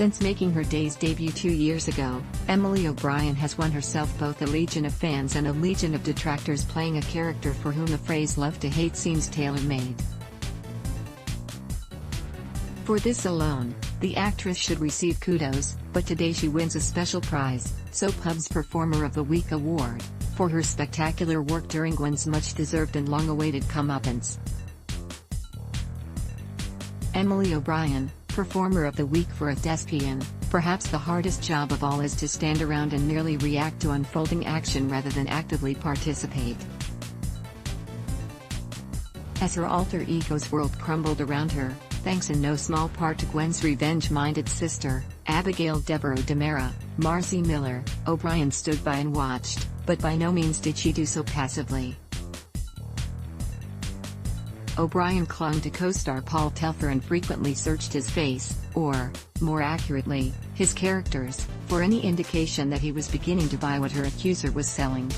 Since making her Days debut 2 years ago, Emily O'Brien has won herself both a legion of fans and a legion of detractors, playing a character for whom the phrase "love to hate" seems tailor-made. For this alone, the actress should receive kudos, but today she wins a special prize, Soap Hub's Performer of the Week award, for her spectacular work during Gwen's much-deserved and long-awaited comeuppance. Emily O'Brien, Performer of the Week for a thespian. Perhaps the hardest job of all is to stand around and merely react to unfolding action rather than actively participate. As her alter ego's world crumbled around her, thanks in no small part to Gwen's revenge-minded sister, Abigail Deborah Demera, Marcy Miller, O'Brien stood by and watched, but by no means did she do so passively. O'Brien clung to co-star Paul Telfer and frequently searched his face, or, more accurately, his characters, for any indication that he was beginning to buy what her accuser was selling.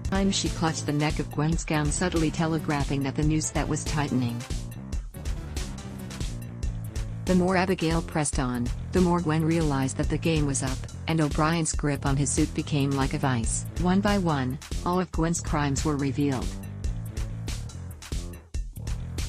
Times she clutched the neck of Gwen's gown, subtly telegraphing that the noose that was tightening. The more Abigail pressed on, the more Gwen realized that the game was up, and O'Brien's grip on his suit became like a vice. One by one, all of Gwen's crimes were revealed.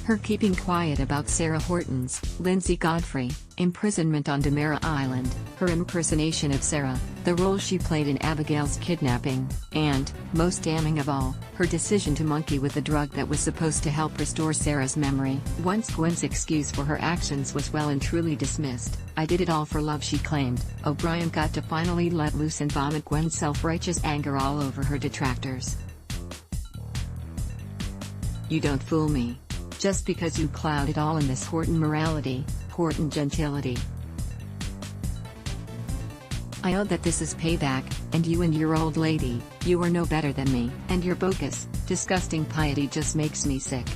Her keeping quiet about Sarah Horton's, Lindsay Godfrey, imprisonment on Demera Island, her impersonation of Sarah, the role she played in Abigail's kidnapping, and, most damning of all, her decision to monkey with the drug that was supposed to help restore Sarah's memory. Once Gwen's excuse for her actions was well and truly dismissed, "I did it all for love," she claimed, O'Brien got to finally let loose and vomit Gwen's self-righteous anger all over her detractors. "You don't fool me. Just because you cloud it all in this Horton morality, Horton gentility. I know that this is payback, and you and your old lady, you are no better than me. And your bogus, disgusting piety just makes me sick.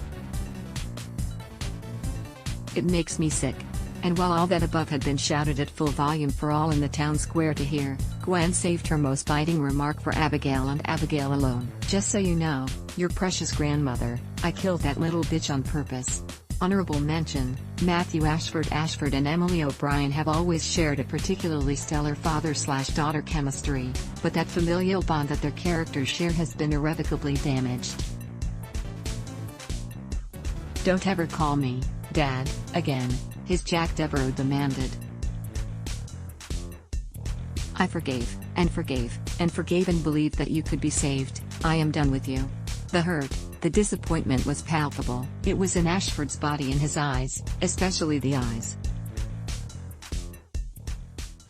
It makes me sick." And while all that above had been shouted at full volume for all in the town square to hear, Gwen saved her most biting remark for Abigail and Abigail alone. "Just so you know, your precious grandmother, I killed that little bitch on purpose." Honorable mention, Matthew Ashford and Emily O'Brien have always shared a particularly stellar father-slash-daughter chemistry, but that familial bond that their characters share has been irrevocably damaged. "Don't ever call me Dad again," his Jack Devereaux demanded. "I forgave, and forgave, and forgave and believed that you could be saved. I am done with you." The hurt, the disappointment was palpable. It was in Ashford's body and his eyes, especially the eyes.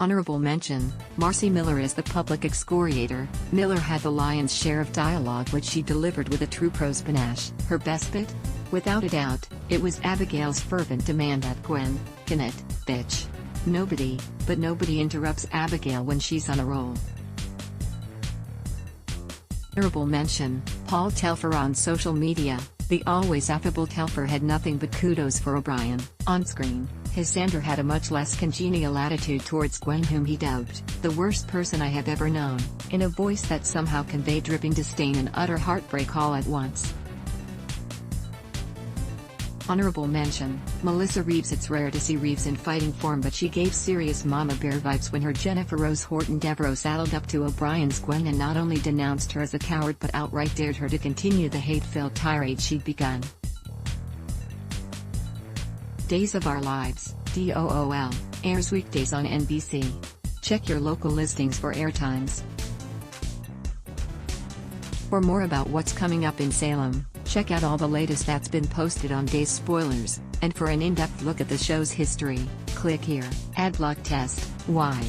Honorable mention, Marcy Miller is the public excoriator. Miller had the lion's share of dialogue, which she delivered with a true prose panache. Her best bit? Without a doubt, it was Abigail's fervent demand that Gwen, "Can it, bitch." Nobody interrupts Abigail when she's on a roll. Honorable mention, Paul Telfer on social media. The always affable Telfer had nothing but kudos for O'Brien. On screen, his Xander had a much less congenial attitude towards Gwen, whom he dubbed "the worst person I have ever known," in a voice that somehow conveyed dripping disdain and utter heartbreak all at once. Honorable mention, Melissa Reeves. It's rare to see Reeves in fighting form, but she gave serious Mama Bear vibes when her Jennifer Rose Horton Devereaux saddled up to O'Brien's Gwen and not only denounced her as a coward but outright dared her to continue the hate-filled tirade she'd begun. Days of Our Lives, DOOL, airs weekdays on NBC. Check your local listings for airtimes. For more about what's coming up in Salem, check out all the latest that's been posted on Days Spoilers, and for an in-depth look at the show's history, click here. Ad block test, why?